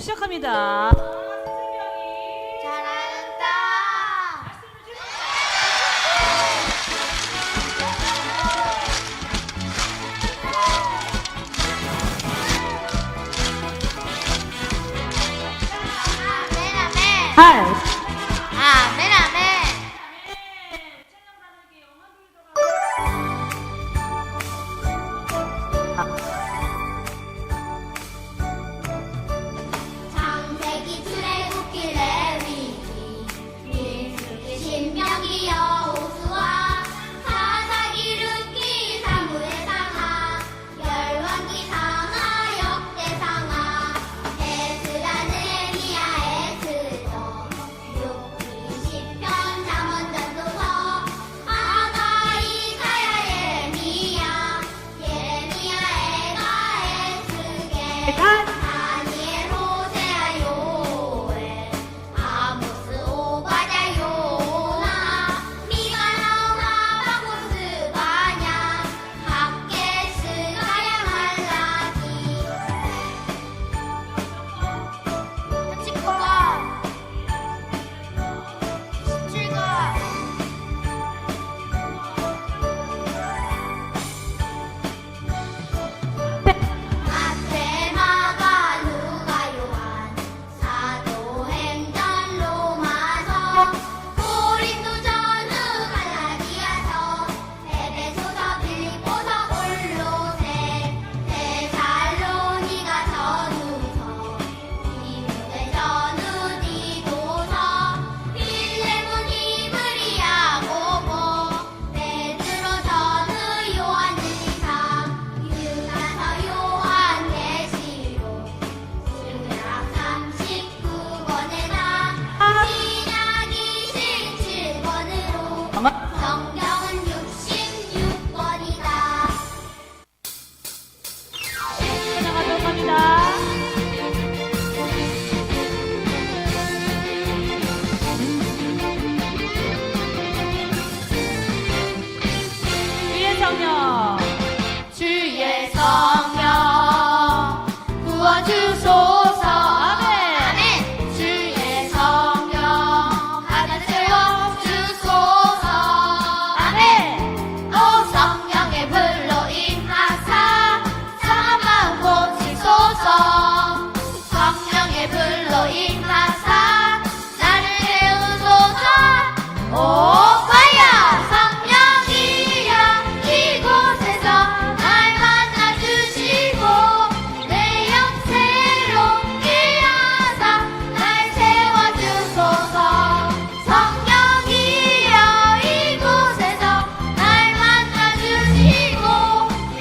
시작합니다. 잘한다. 아멘 아멘. 할. 아멘 아멘. 창세기 출애굽기 레위기 민수기 신명기 여호수아 사사기 룻기 사무엘 상하 열왕기 상하 역대상하 에스라 느헤미야 에스더 욥기 시편 잠언 전도서 아가 이사야 예레미야 에가 에스겔 다니엘 호세아 요엘 아모스 오바댜 요나 미가 나오나 바고스 바냐 학개 스가랴 말라기 39가 17가 마테마가 누가 요한 사도행전 로마서 고린도 전후 갈라디아서 에베소서 빌립보서 골로새 데살로니가 전후서 디모데 전후 디도서 빌레몬 히브리 야고보 베드로 전후 요한일상 유다서 요한계시록 신약 39권에다 신약 27권으로 성경은 66권이다. 나가도록 합니다. 주의 성령. 주의 성령 부어주소서. 아멘. 주의 성령 가득 채워주소서. 아멘. 오 성령의 불로 임하사 상한 마음 고치소서. 성령의 불로 임하사 나를 채우소서. 오 파이어 성령이여 이곳에서 날 만나주시고 내 영 새롭게 하사 날 채워주소서. 성령이여 이곳에서 날 만나주시고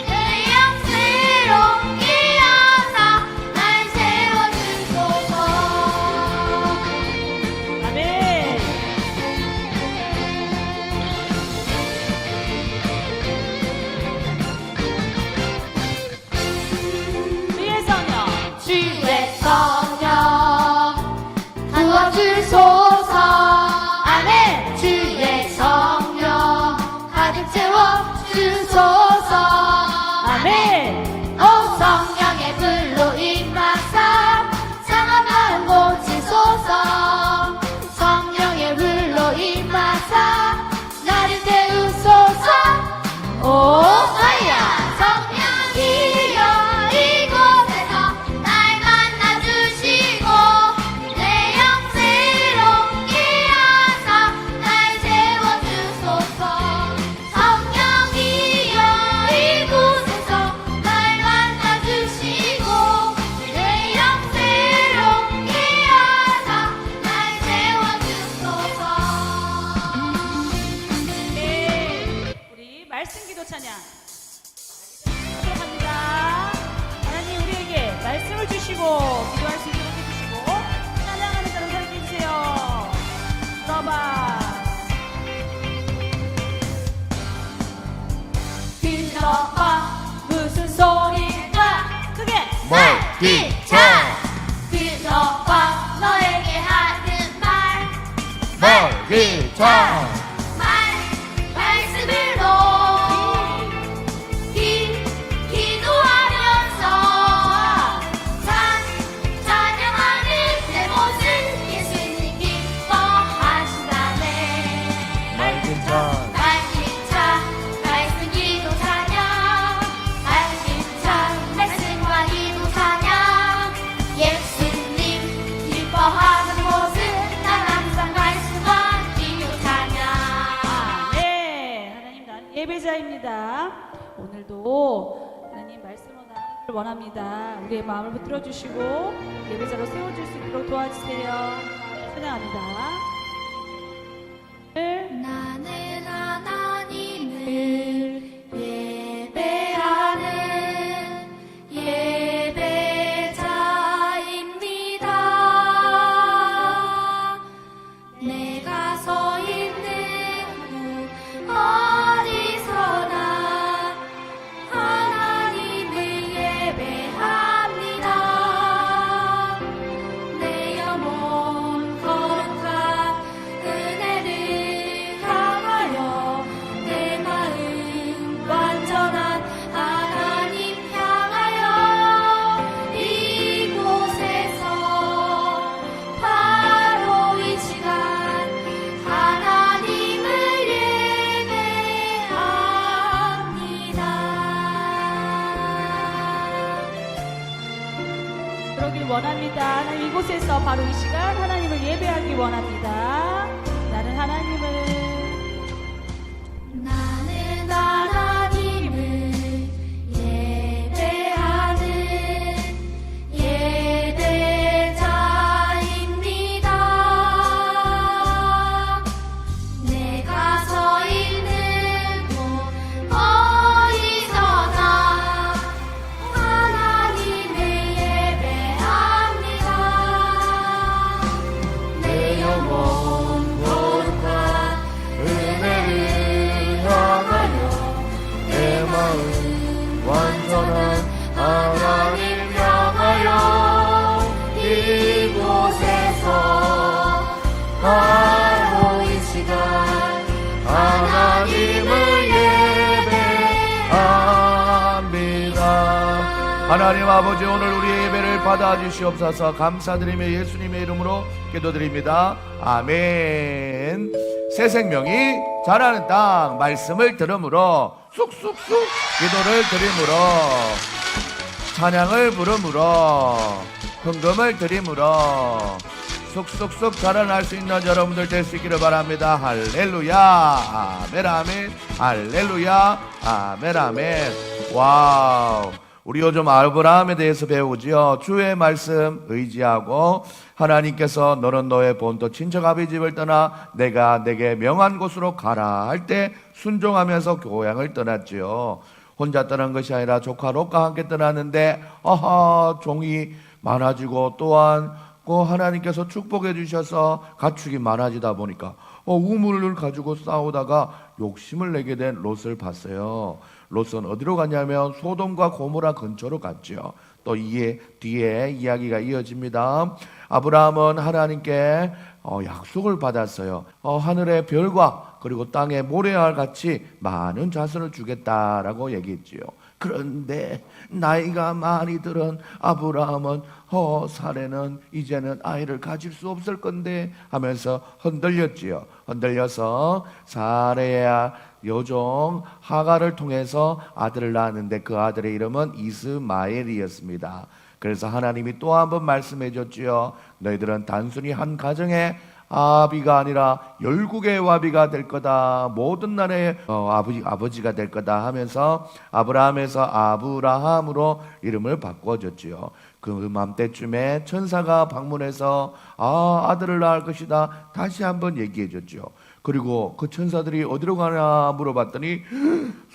내 영 새롭게 하사 날 채워주소서. 아멘. 주의 성령. 주의 성령 부어주소서. 아멘. 주의 성령 가득 채워주소서. 아멘. 오 성령의 불로 임하사 상한 마음 고치소서. 성령의 불로 임하사 나를 태우소서. 오 파이어 성령이여 이곳에서 날 만나주시고 내 영 새롭게 하사 날 채워주소서. 성령이여 이곳에서 날 만나주시고 내 영 새롭게 하사 날 채워주소서. 네. 우리 말씀 기도 찬양. 시작합니다. 하나님 우리에게 말씀을 주시고 기도할 수 있도록 해주시고 찬양하는 자를 살게 해주세요. 들어봐. 들어봐. 무슨 소리가 크게 멀기차 들어봐 너에게 하는 말 멀기차 말씀으로 기도하면서 찬양 오늘도 하나님 말씀을 나누기를 원합니다. 우리의 마음을 붙들어 주시고 예배자로 세워줄 수 있도록 도와주세요. 찬양합니다. 나는 하나님을 예배하는 예배자입니다. 내가 서 있는 곳 어디서나 하나님을 예배합니다. 내 영혼 거룩한 은혜를 향하여 내 마음 완전한 하나님 향하여 이곳에서 바로 이 시간 하나님을 예배합니다. 그러길 원합니다. 하나님 이곳에서 바로 이 시간 하나님을 예배하기 원합니다. 나는 하나님을 예배하는 예배자입니다. 내가 서 있는 곳 어디서나 하나님을 예배합니다. 내 영혼 거룩한 은혜를 향하여 내 마음 완전한 하나님 향하여 이곳에서 바로 이 시간 하나님을 예배합니다. 하나님 아버지, 오늘 우리의 예배를 받아주시옵소서. 감사드리며 예수님의 이름으로 기도드립니다. 아멘. 새 생명이 자라는 땅 말씀을 들음으로 쑥쑥쑥 기도를 드림으로 찬양을 부름으로 헌금을 드림으로 쑥쑥쑥 자라날 수 있는 여러분들 될 수 있기를 바랍니다. 할렐루야 아멘 아멘. 할렐루야 아멘 아멘. 와우, 우리 요즘 아브라함에 대해서 배우지요. 주의 말씀 의지하고 하나님께서 너는 너의 본토 친척 아비 집을 떠나 내가 내게 명한 곳으로 가라 할 때 순종하면서 고향을 떠났지요. 혼자 떠난 것이 아니라 조카 롯과 함께 떠났는데 종이 많아지고 또한 하나님께서 축복해 주셔서 가축이 많아지다 보니까 우물을 가지고 싸우다가 욕심을 내게 된 롯을 봤어요. 롯은 어디로 갔냐면 소돔과 고모라 근처로 갔죠. 또 이에 뒤에 이야기가 이어집니다. 아브라함은 하나님께 약속을 받았어요. 하늘의 별과 그리고 땅의 모래알 같이 많은 자손을 주겠다라고 얘기했지요. 그런데 나이가 많이 들은 아브라함은 사례는 이제는 아이를 가질 수 없을 건데 하면서 흔들렸지요. 흔들려서 사례야 여종 하가를 통해서 아들을 낳았는데 그 아들의 이름은 이스마엘이었습니다. 그래서 하나님이 또 한 번 말씀해 줬지요. 너희들은 단순히 한 가정의 아비가 아니라 열국의 와비가 될 거다. 모든 나라의 아버지가 될 거다 하면서 아브라함에서 아브라함으로 이름을 바꿔줬지요. 그 맘때쯤에 천사가 방문해서 아들을 낳을 것이다 다시 한번 얘기해 줬죠. 그리고 그 천사들이 어디로 가나 물어봤더니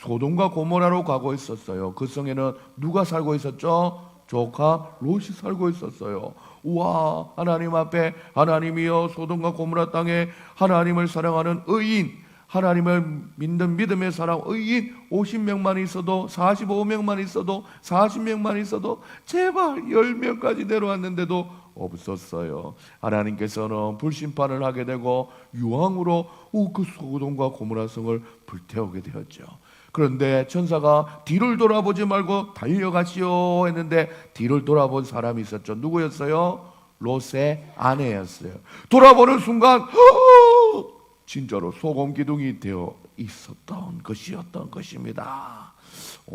소돔과 고모라로 가고 있었어요. 그 성에는 누가 살고 있었죠? 조카 롯이 살고 있었어요. 우와, 하나님 앞에 하나님이여 소돔과 고모라 땅에 하나님을 사랑하는 의인, 하나님을 믿는 믿음의 사람 의인 50명만 있어도 45명만 있어도 40명만 있어도 제발 10명까지 내려왔는데도 없었어요. 하나님께서는 불심판을 하게 되고 유황으로 그 소돔과 고모라 성을 불태우게 되었죠. 그런데 천사가 뒤를 돌아보지 말고 달려가시오 했는데 뒤를 돌아본 사람이 있었죠. 누구였어요? 롯의 아내였어요. 돌아보는 순간 진짜로 소금 기둥이 되어 있었던 것이었던 것입니다.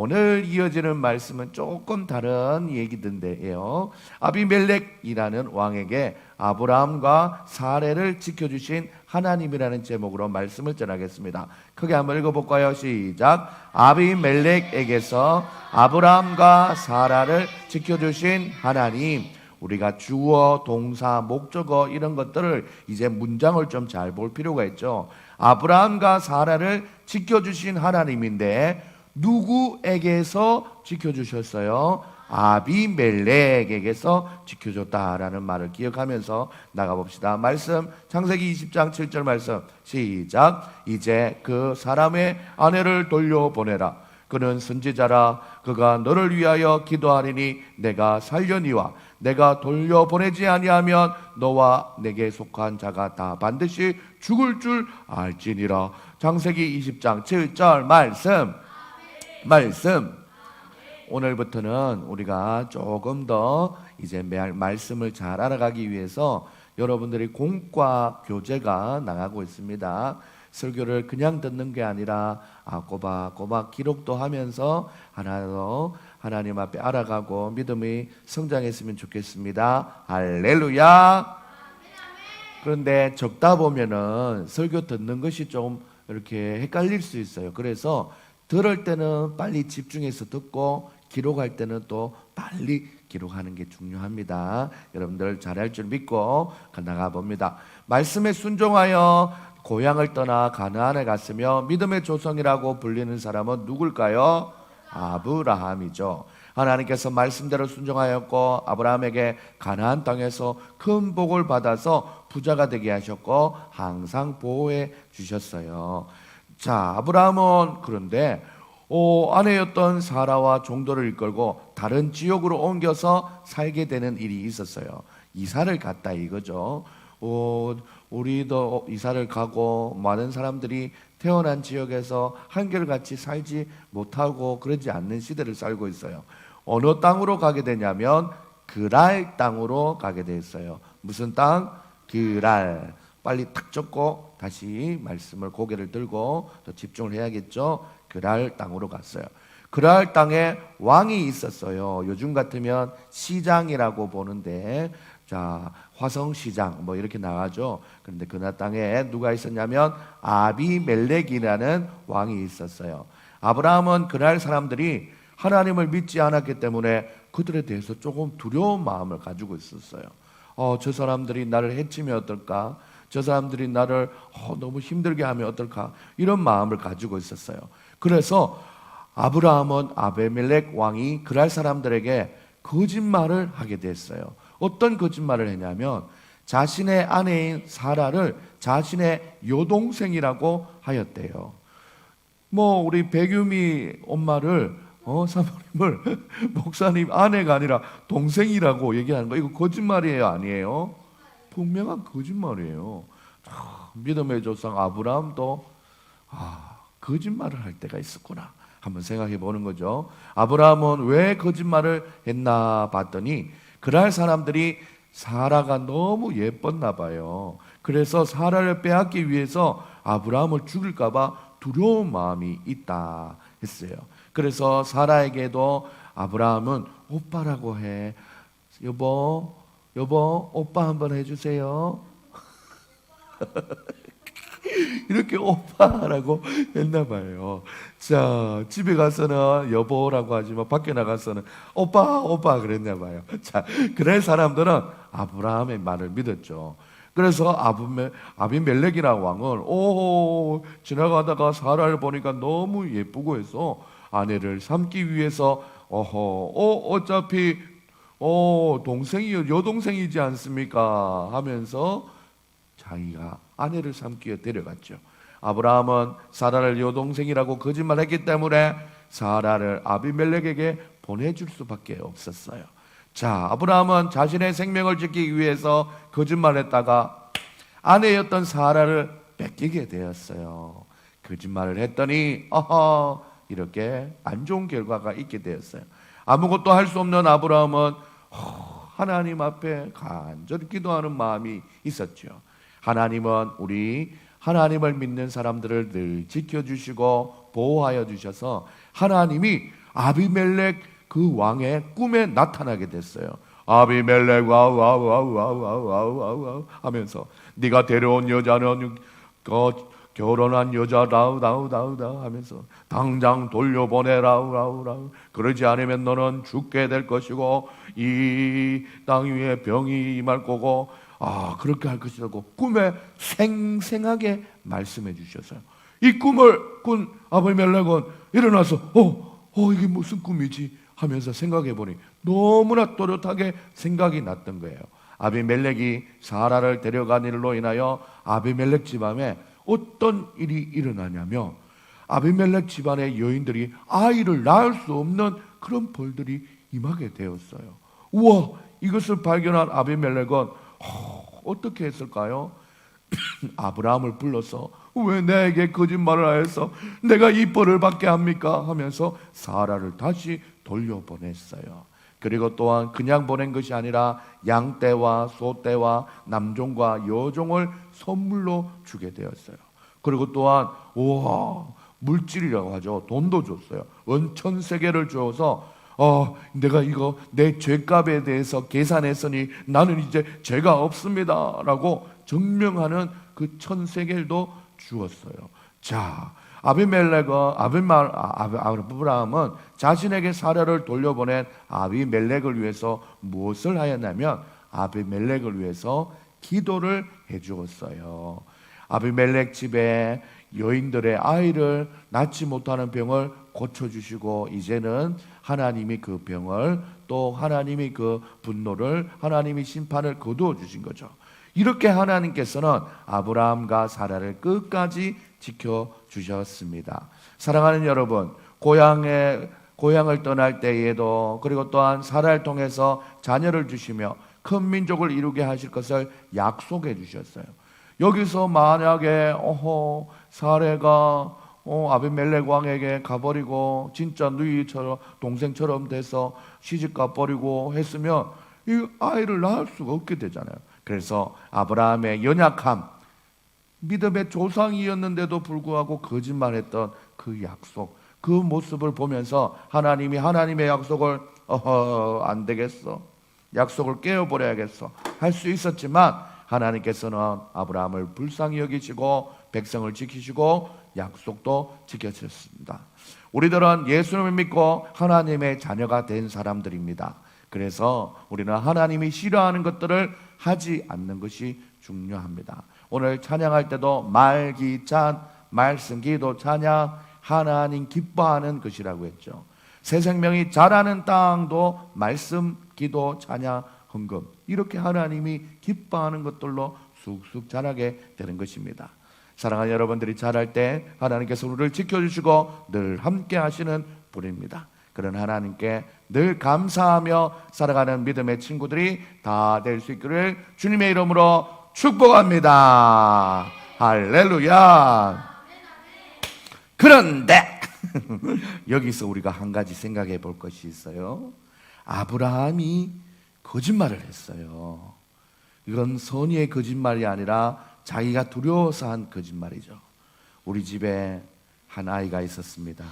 오늘 이어지는 말씀은 조금 다른 얘기던데요. 아비멜렉이라는 왕에게 아브라함과 사레를 지켜주신 하나님이라는 제목으로 말씀을 전하겠습니다. 크게 한번 읽어볼까요? 시작. 아비멜렉에게서 아브라함과 사라를 지켜주신 하나님. 우리가 주어, 동사, 목적어 이런 것들을 이제 문장을 좀 잘 볼 필요가 있죠. 아브라함과 사라를 지켜주신 하나님인데 누구에게서 지켜주셨어요? 아비멜렉에게서 지켜줬다라는 말을 기억하면서 나가봅시다. 말씀 창세기 20장 7절 말씀 시작. 이제 그 사람의 아내를 돌려보내라. 그는 선지자라. 그가 너를 위하여 기도하리니 내가 살려니와 내가 돌려보내지 아니하면 너와 내게 속한 자가 다 반드시 죽을 줄 알지니라. 창세기 20장 7절 말씀. 오늘부터는 우리가 조금 더 이제 말씀을 잘 알아가기 위해서 여러분들이 공과 교재가 나가고 있습니다. 설교를 그냥 듣는 게 아니라 꼬박꼬박 기록도 하면서 하나도 하나님 앞에 알아가고 믿음이 성장했으면 좋겠습니다. 할렐루야. 그런데 적다 보면은 설교 듣는 것이 좀 이렇게 헷갈릴 수 있어요. 그래서 들을 때는 빨리 집중해서 듣고 기록할 때는 또 빨리 기록하는 게 중요합니다. 여러분들 잘할 줄 믿고 나가봅니다. 말씀에 순종하여 고향을 떠나 가나안에 갔으며 믿음의 조상이라고 불리는 사람은 누굴까요? 아브라함이죠. 하나님께서 말씀대로 순종하였고 아브라함에게 가나안 땅에서 큰 복을 받아서 부자가 되게 하셨고 항상 보호해 주셨어요. 자, 아브라함은 그런데 아내였던 사라와 종도를 이끌고 다른 지역으로 옮겨서 살게 되는 일이 있었어요. 이사를 갔다 이거죠. 우리도 이사를 가고 많은 사람들이 태어난 지역에서 한결같이 살지 못하고 그러지 않는 시대를 살고 있어요. 어느 땅으로 가게 되냐면 그랄 땅으로 가게 됐어요. 무슨 땅? 그랄. 빨리 탁 적고 다시 말씀을 고개를 들고 더 집중을 해야겠죠. 그랄 땅으로 갔어요. 그랄 땅에 왕이 있었어요. 요즘 같으면 시장이라고 보는데 자, 화성시장 뭐 이렇게 나가죠. 그런데 그날 땅에 누가 있었냐면 아비멜렉이라는 왕이 있었어요. 아브라함은 그날 사람들이 하나님을 믿지 않았기 때문에 그들에 대해서 조금 두려운 마음을 가지고 있었어요. 저 사람들이 나를 해치면 어떨까? 저 사람들이 나를 너무 힘들게 하면 어떨까? 이런 마음을 가지고 있었어요. 그래서 아브라함은 아비멜렉 왕이 그랄 사람들에게 거짓말을 하게 됐어요. 어떤 거짓말을 했냐면 자신의 아내인 사라를 자신의 여동생이라고 하였대요. 우리 백유미 엄마를 사모님을 목사님 아내가 아니라 동생이라고 얘기하는 거 이거 거짓말이에요, 아니에요? 분명한 거짓말이에요. 믿음의 조상 아브라함도 거짓말을 할 때가 있었구나 한번 생각해 보는 거죠. 아브라함은 왜 거짓말을 했나 봤더니 그날 사람들이 사라가 너무 예뻤나 봐요. 그래서 사라를 빼앗기 위해서 아브라함을 죽일까 봐 두려운 마음이 있다 했어요. 그래서 사라에게도 아브라함은 오빠라고 해. 여보 오빠 한번 해주세요. 이렇게 오빠라고 했나 봐요. 자, 집에 가서는 여보라고 하지만 밖에 나가서는 오빠 그랬나 봐요. 자, 그래 사람들은 아브라함의 말을 믿었죠. 그래서 아비멜렉이라는 왕은 지나가다가 사라를 보니까 너무 예쁘고 해서 아내를 삼기 위해서 어차피 여동생이지 않습니까? 하면서 자기가 아내를 삼기 위해 데려갔죠. 아브라함은 사라를 여동생이라고 거짓말했기 때문에 사라를 아비멜렉에게 보내줄 수밖에 없었어요. 자, 아브라함은 자신의 생명을 지키기 위해서 거짓말했다가 아내였던 사라를 뺏기게 되었어요. 거짓말을 했더니 이렇게 안 좋은 결과가 있게 되었어요. 아무것도 할 수 없는 아브라함은 하나님 앞에 간절히 기도하는 마음이 있었죠. 하나님은 우리 하나님을 믿는 사람들을 늘 지켜주시고 보호하여 주셔서 하나님이 아비멜렉 그 왕의 꿈에 나타나게 됐어요. 아비멜렉 와우 하면서 네가 데려온 여자는 결혼한 여자다우다우다우다 하면서 당장 돌려보내라우라우라우. 그러지 않으면 너는 죽게 될 것이고 이 땅 위에 병이 임할 거고 그렇게 할 것이라고 꿈에 생생하게 말씀해 주셨어요. 이 꿈을 꾼 아비멜렉은 일어나서 이게 무슨 꿈이지 하면서 생각해 보니 너무나 또렷하게 생각이 났던 거예요. 아비멜렉이 사라를 데려간 일로 인하여 아비멜렉 집안에 어떤 일이 일어나냐면 아비멜렉 집안의 여인들이 아이를 낳을 수 없는 그런 벌들이 임하게 되었어요. 우와, 이것을 발견한 아비멜렉은 어떻게 했을까요? 아브라함을 불러서 왜 내게 거짓말을 하여서 내가 이 벌을 받게 합니까? 하면서 사라를 다시 돌려보냈어요. 그리고 또한 그냥 보낸 것이 아니라 양떼와 소떼와 남종과 여종을 선물로 주게 되었어요. 그리고 또한 물질이라고 하죠. 돈도 줬어요. 원 1,000세겔을 주어서 내가 이거 내 죄값에 대해서 계산했으니 나는 이제 죄가 없습니다 라고 증명하는 그 1,000세겔도 주었어요. 자, 아브라함은 자신에게 사라를 돌려보낸 아비멜렉을 위해서 무엇을 하였냐면 아비멜렉을 위해서 기도를 해주었어요. 아비멜렉 집에 여인들의 아이를 낳지 못하는 병을 고쳐주시고 이제는 하나님이 그 병을 또 하나님이 그 분노를 하나님이 심판을 거두어 주신 거죠. 이렇게 하나님께서는 아브라함과 사라를 끝까지 지켜주셨습니다. 사랑하는 여러분, 고향을 떠날 때에도 그리고 또한 사라를 통해서 자녀를 주시며 큰 민족을 이루게 하실 것을 약속해 주셨어요. 여기서 만약에 사라가 아비멜렉 왕에게 가버리고 진짜 누이처럼 동생처럼 돼서 시집가 버리고 했으면 이 아이를 낳을 수가 없게 되잖아요. 그래서 아브라함의 연약함, 믿음의 조상이었는데도 불구하고 거짓말했던 그 약속, 그 모습을 보면서 하나님이 하나님의 약속을 안 되겠어, 약속을 깨어버려야겠어 할 수 있었지만 하나님께서는 아브라함을 불쌍히 여기시고 백성을 지키시고 약속도 지켜주셨습니다. 우리들은 예수님을 믿고 하나님의 자녀가 된 사람들입니다. 그래서 우리는 하나님이 싫어하는 것들을 하지 않는 것이 중요합니다. 오늘 찬양할 때도 말기찬, 말씀, 기도, 찬양, 하나님 기뻐하는 것이라고 했죠. 새 생명이 자라는 땅도 말씀, 기도, 찬양, 헌금, 이렇게 하나님이 기뻐하는 것들로 쑥쑥 자라게 되는 것입니다. 사랑하는 여러분들이 자랄 때 하나님께서 우리를 지켜주시고 늘 함께 하시는 분입니다. 그런 하나님께 늘 감사하며 살아가는 믿음의 친구들이 다 될 수 있기를 주님의 이름으로 축복합니다. 할렐루야. 그런데 여기서 우리가 한 가지 생각해 볼 것이 있어요. 아브라함이 거짓말을 했어요. 이건 선의의 거짓말이 아니라 자기가 두려워서 한 거짓말이죠. 우리 집에 한 아이가 있었습니다.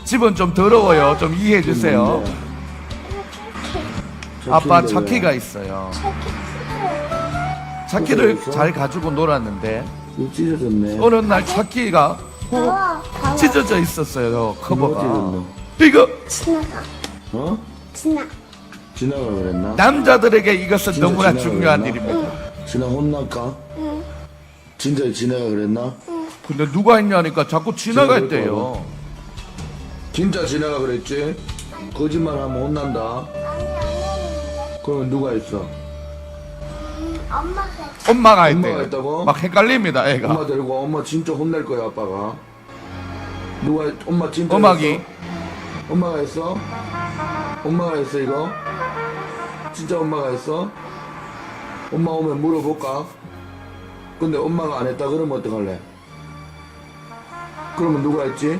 집은 좀 더러워요. 좀 이해해 주세요. 아빠 차키가 있어요. 차키를 잘 가지고 놀았는데 찢어졌네. 어느 날 차키가 찢어져 있었어요. 커버가. 이거 지나가 그랬나? 남자들에게 이것은 진짜 너무나 지나가 중요한 그랬나? 일입니다. 지나 혼날까? 진짜 지나가 그랬나? 근데 누가 했냐니까 자꾸 지나갔대요. 진짜 지나가 그랬지? 거짓말하면 혼난다. 그러면 누가 했어? 엄마가 했대요. 엄마가 했다고? 막 헷갈립니다, 애가. 엄마 데리고 엄마 진짜 혼낼 거야 아빠가. 누가 엄마 진짜 음악이. 했어? 엄마가 했어? 엄마가 했어 이거? 진짜 엄마가 했어? 엄마 오면 물어볼까? 근데 엄마가 안 했다 그러면 어떡할래? 그러면 누가 했지?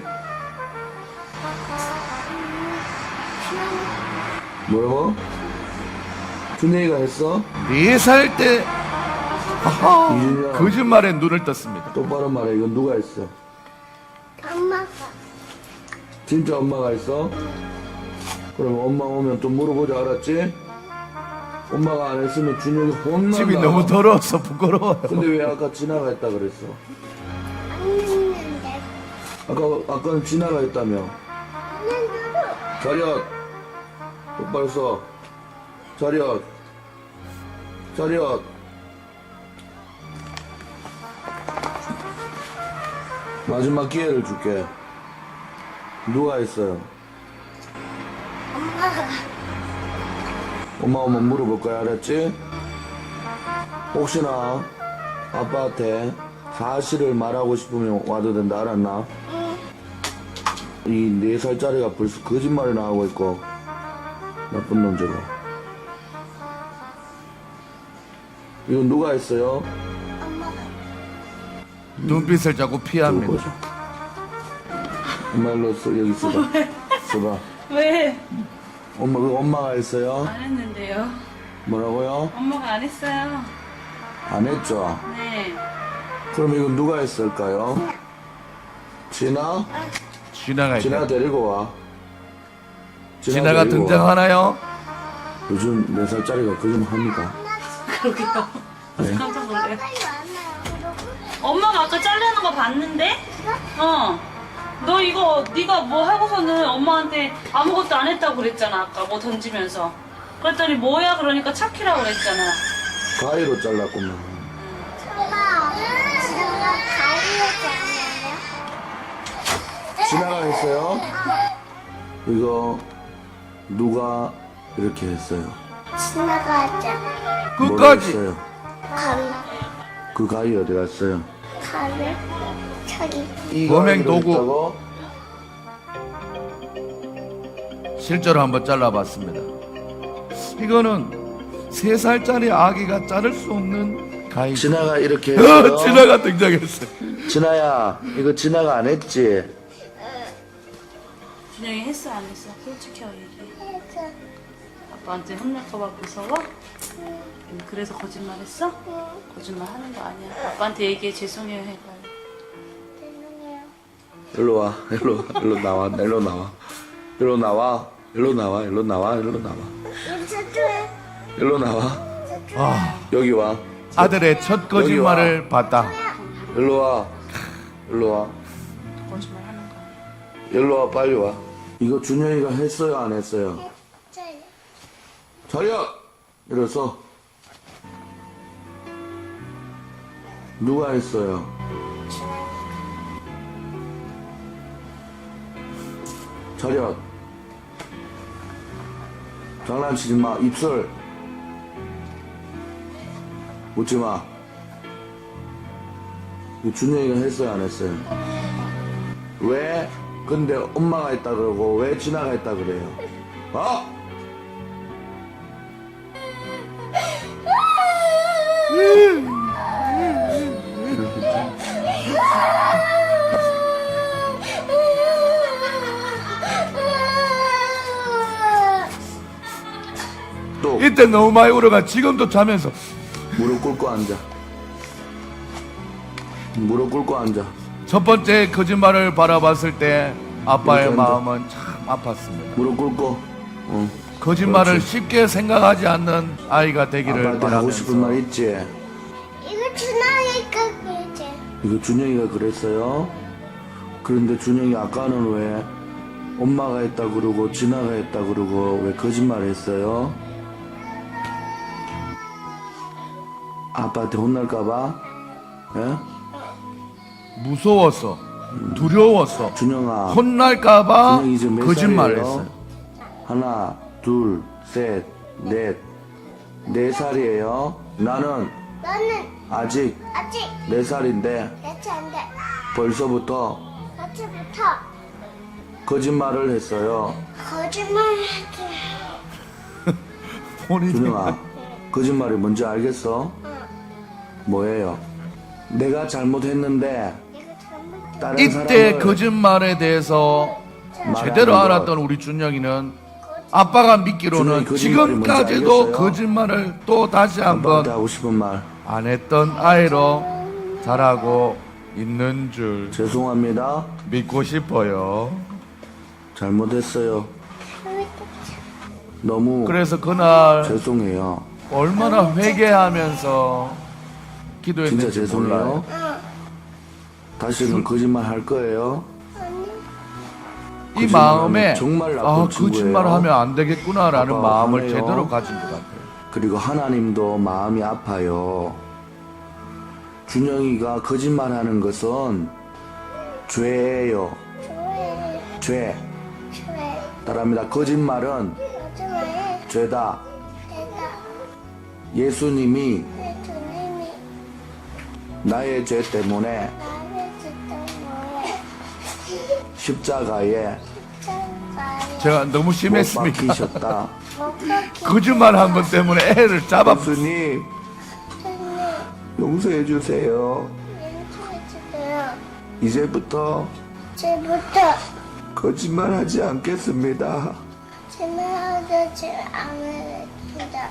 뭐라고? 준혜이가 했어? 4살 때 이준영. 거짓말에 눈을 떴습니다. 똑바로 말해 이건 누가 했어? 진짜 엄마가 했어? 그럼 엄마 오면 또 물어보자, 알았지? 엄마가 안 했으면 준영이 혼난다. 집이 너무 더러워서 부끄러워요. 근데 왜 아까 지나가 했다 그랬어? 안 했는데. 아까는 지나가 했다며. 자리야, 똑바로 서. 자리야, 자리야. 마지막 기회를 줄게. 누가 했어요? 엄마가. 엄마 오면 물어볼 거야, 알았지? 혹시나 아빠한테 사실을 말하고 싶으면 와도 된다, 알았나? 응. 이 4살짜리가 벌써 거짓말을 하고 있고 나쁜 놈 저거. 이건 누가 했어요? 엄마가. 눈빛을 자꾸 피합니다. 보자. 엄마 일로 여기 써봐. 써봐. 왜? 엄마 그거 엄마가 했어요? 안 했는데요. 뭐라고요? 엄마가 안 했어요. 안 했죠? 네. 그럼 이건 누가 했을까요? 진아? 진아가 진아 있다. 데리고 와. 진아가 데리고 와. 등장하나요? 요즘 4살짜리가 거짓말 합니까? 그러게요. 네. 깜짝 놀래요. 빨리 왔나요? 엄마가 아까 자르는 거 봤는데? 너 이거 네가 뭐 하고서는 엄마한테 아무것도 안 했다고 그랬잖아. 아까 뭐 던지면서. 그랬더니 뭐야 그러니까 차키라고 그랬잖아. 가위로 잘랐구만. 엄마. 지나가 가위였지 않나요? 진아가 했어요? 이거 누가 이렇게 했어요? 지나가자. 뭐가 끝까지. 했어요? 가위. 그 가위 어디 갔어요? 가위. 저기. 이 범행 가위로 도구. 했다고? 실제로 한번 잘라봤습니다. 이거는 3살짜리 아기가 자를 수 없는 가위. 진아가 이렇게 했어요? 진아가 등장했어요. 진아야, 이거 진아가 안 했지? 준영이 했어 안 했어? 솔직히 얘기해. 아빠한테 혼날까봐 무서워? 그래서 거짓말했어? 거짓말 하는 거 아니야. 아빠한테 얘기해. 죄송해요 해봐. 죄송해요. 일로 와, 일로 나와, 일로 나와. 일로 나와, 일로 나와, 일로 나와, 일로 나와. 인사줘요. 일로 나와. 아, 여기 와. 아들의 첫 거짓말을 봤다. 일로 와. 일로 와. 거짓말 하는 거 아니야. 일로 와, 빨리 와. 이거 준영이가 했어요, 안 했어요? 저요. 자리야! 일어서. 누가 했어요? 자리야. 장난치지 마. 입술. 웃지 마. 이거 준영이가 했어요, 안 했어요? 왜? 근데 엄마가 했다 그러고 왜 진아가 했다 그래요? 어? 또 이때 너무 많이 울어가 지금도 자면서 무릎 꿇고 앉아. 무릎 꿇고 앉아. 첫 번째 거짓말을 바라봤을 때 아빠의 이렇게 앉아. 마음은 참 아팠습니다. 무릎 꿇고. 응. 거짓말을 그렇지. 쉽게 생각하지 않는 아이가 되기를 아빠한테 하고 싶은 말 바라면서 있지? 이거 준하니까 그러지. 이거 준영이가 그랬어요? 그런데 준영이 아까는 왜 엄마가 했다 그러고 진아가 했다 그러고 왜 거짓말 했어요? 아빠한테 혼날까봐? 예? 무서웠어, 두려웠어, 준영아. 혼날까봐 준영이 지금 몇 거짓말을 살이에요? 했어요. 하나, 둘, 셋, 넷. 4살이에요. 나는 너는 아직 아직 4살인데 대체 안 돼. 벌써부터 어제부터 거짓말을 했어요. 거짓말하지. 본인이 준영아, 거짓말이 뭔지 알겠어? 뭐예요? 내가 잘못했는데 내가 잘못. 다른 이때 사람을 거짓말에 대해서 말하는 제대로 것. 알았던 우리 준영이는 아빠가 믿기로는 준영이 거짓말이 뭔지 지금까지도 알겠어요? 거짓말을 또 다시 아빠한테 한번 하고 싶은 말 안 했던 아이로 자라고 있는 줄 죄송합니다. 믿고 싶어요. 잘못했어요. 잘못했어. 너무 그래서 그날 죄송해요. 얼마나 회개하면서 진짜 기도했는지 몰라요. 죄송해요. 다시는 거짓말 할 거예요. 이 거짓말 마음에 하면 정말 나쁜 아 친구예요. 거짓말하면 안 되겠구나라는 아빠, 마음을 미안해요. 제대로 가진 것 같아요. 그리고 하나님도 마음이 아파요. 준영이가 거짓말하는 것은 죄예요. 좋아해. 죄. 좋아해. 따라합니다. 거짓말은 마지막에 죄다. 내가 예수님이 내 주님이 나의 죄 때문에 나를 짓던 뭐에 십자가에 십자가에 제가 너무 못 심했습니다. 박히셨다. 못 박힌 거짓말 한 번 때문에 애를 잡아. 예수님 주님 용서해 주세요. 인도해주세요. 이제부터 이제부터 거짓말하지 않겠습니다. 제명하지 않으겠습니다.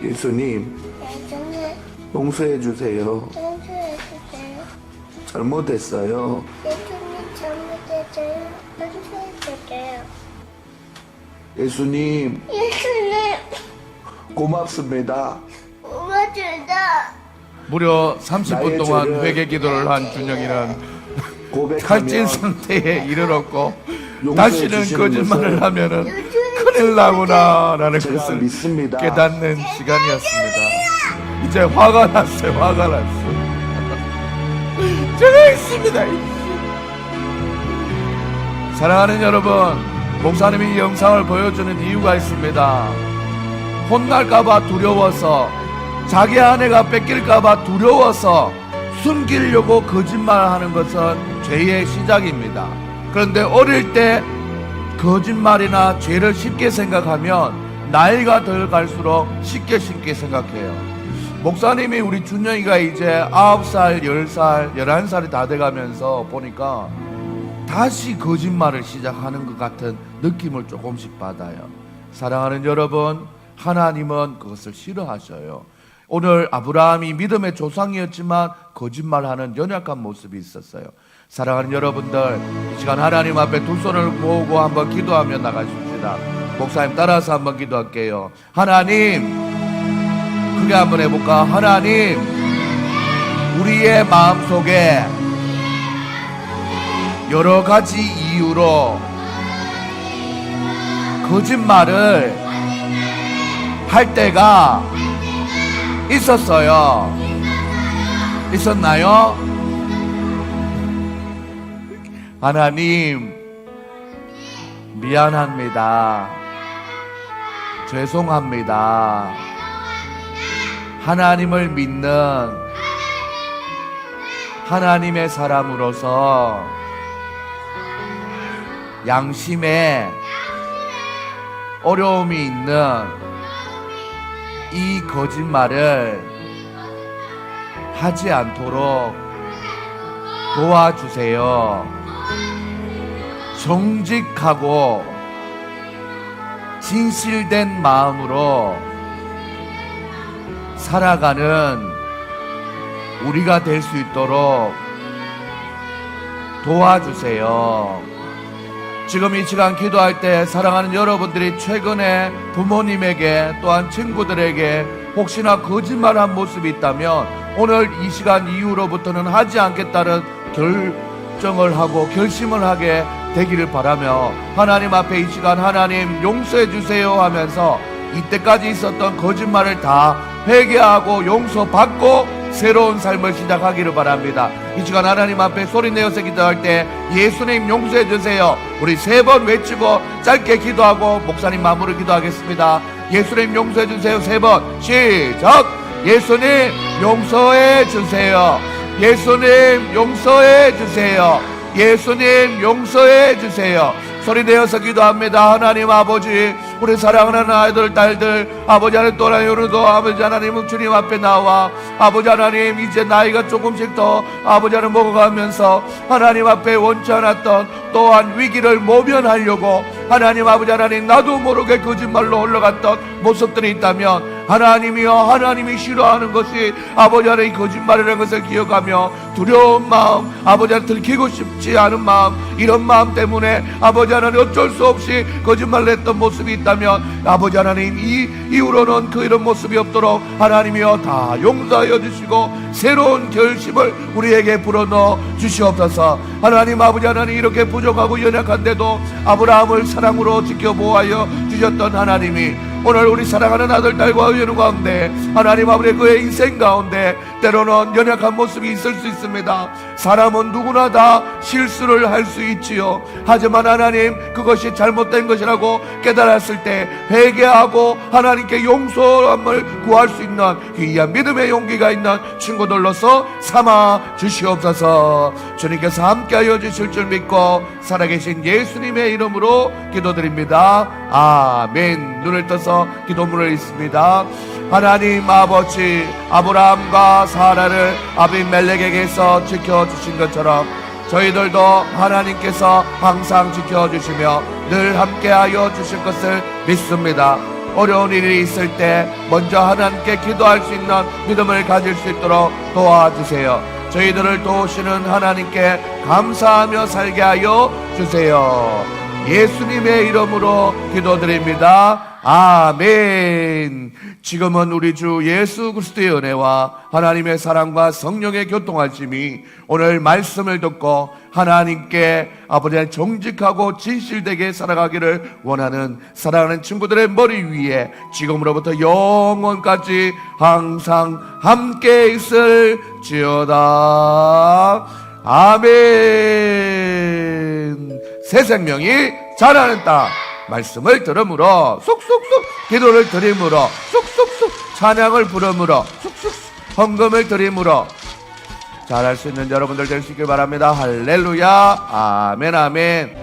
예수님 예수님 용서해 주세요. 인도해주세요. 잘못했어요. 예수님 잘못했어요. 인도해주세요. 예수님 예수님 고맙습니다. 고맙습니다. 무려 30분 나의 동안 죄를 회개 기도를 한 준영이는 고백하면 칼진 상태에 이르렀고 용서해 다시는 주시는 거짓말을 것을 하면은 큰일 나구나라는 제가 것을 믿습니다. 깨닫는 시간이었습니다. 이제 화가 났어요. 화가 났어요. 제가 있습니다. 사랑하는 여러분, 목사님이 이 영상을 보여주는 이유가 있습니다. 혼날까봐 두려워서, 자기 아내가 뺏길까봐 두려워서 숨기려고 거짓말하는 것은 죄의 시작입니다. 그런데 어릴 때 거짓말이나 죄를 쉽게 생각하면 나이가 더 갈수록 쉽게 생각해요. 목사님이 우리 준영이가 이제 9살, 10살, 11살이 다 돼가면서 보니까 다시 거짓말을 시작하는 것 같은 느낌을 조금씩 받아요. 사랑하는 여러분, 하나님은 그것을 싫어하셔요. 오늘 아브라함이 믿음의 조상이었지만 거짓말하는 연약한 모습이 있었어요. 사랑하는 여러분들, 이 시간 하나님 앞에 두 손을 모으고 한번 기도하며 나가십시다. 목사님 따라서 한번 기도할게요. 하나님, 크게 한번 해볼까? 하나님, 우리의 마음속에 여러 가지 이유로 거짓말을 할 때가 있었어요. 있었나요? 하나님, 미안합니다. 죄송합니다. 하나님을 믿는 하나님의 사람으로서 양심에 어려움이 있는 이 거짓말을 하지 않도록 도와주세요. 정직하고 진실된 마음으로 살아가는 우리가 될 수 있도록 도와주세요. 지금 이 시간 기도할 때 사랑하는 여러분들이 최근에 부모님에게 또한 친구들에게 혹시나 거짓말한 모습이 있다면 오늘 이 시간 이후로부터는 하지 않겠다는 결정을 하고 결심을 하게 되기를 바라며 하나님 앞에 이 시간 하나님 용서해 주세요 하면서 이때까지 있었던 거짓말을 다 회개하고 용서받고 새로운 삶을 시작하기를 바랍니다. 이 시간 하나님 앞에 소리내어서 기도할 때 예수님 용서해 주세요 우리 3번 외치고 짧게 기도하고 목사님 마무리 기도하겠습니다. 예수님 용서해 주세요 3번 시작. 예수님 용서해 주세요. 예수님 용서해 주세요. 예수님 용서해 주세요. 소리 내어서 기도합니다. 하나님 아버지, 우리 사랑하는 아이들 딸들 아버지 하나님 또한 오늘도 아버지 하나님 주님 앞에 나와 아버지 하나님 이제 나이가 조금씩 더 아버지 하나님 먹어가면서 하나님 앞에 원치 않았던 또한 위기를 모면하려고 하나님 아버지 하나님 나도 모르게 거짓말로 올라갔던 모습들이 있다면 하나님이여, 하나님이 싫어하는 것이 아버지 하나님 거짓말이라는 것을 기억하며 두려운 마음, 아버지 하나님 들키고 싶지 않은 마음, 이런 마음 때문에 아버지 하나님 어쩔 수 없이 거짓말을 했던 모습이 있다면 아버지 하나님 이 이후로는 그 이런 모습이 없도록 하나님이여 다 용서하여 주시고 새로운 결심을 우리에게 불어넣어 주시옵소서. 하나님 아버지 하나님 이렇게 부족하고 연약한데도 아브라함을 사랑으로 지켜보아여 주셨던 하나님이 오늘 우리 사랑하는 아들 딸과 의원 가운데 하나님 아버지 그의 인생 가운데 때로는 연약한 모습이 있을 수 있습니다. 사람은 누구나 다 실수를 할 수 있지요. 하지만 하나님 그것이 잘못된 것이라고 깨달았을 때 회개하고 하나님께 용서함을 구할 수 있는 귀한 믿음의 용기가 있는 친구들로서 삼아 주시옵소서. 주님께서 함께하여 주실 줄 믿고 살아계신 예수님의 이름으로 기도드립니다. 아멘. 눈을 떠서 기도문을 읽습니다. 하나님 아버지, 아브라함과 사라를 아비멜렉에게서 지켜주신 것처럼 저희들도 하나님께서 항상 지켜주시며 늘 함께하여 주실 것을 믿습니다. 어려운 일이 있을 때 먼저 하나님께 기도할 수 있는 믿음을 가질 수 있도록 도와주세요. 저희들을 도우시는 하나님께 감사하며 살게 하여 주세요. 예수님의 이름으로 기도드립니다. 아멘. 지금은 우리 주 예수 그리스도의 은혜와 하나님의 사랑과 성령의 교통하심이 오늘 말씀을 듣고 하나님께 아버지의 정직하고 진실되게 살아가기를 원하는 사랑하는 친구들의 머리 위에 지금으로부터 영원까지 항상 함께 있을지어다. 아멘. 새 생명이 자라는 땅 말씀을 들음으로 쏙쏙쏙 기도를 드림으로 쏙쏙쏙 찬양을 부름으로 쏙쏙 헌금을 드림으로 잘할 수 있는 여러분들 될 수 있길 바랍니다. 할렐루야. 아멘 아멘.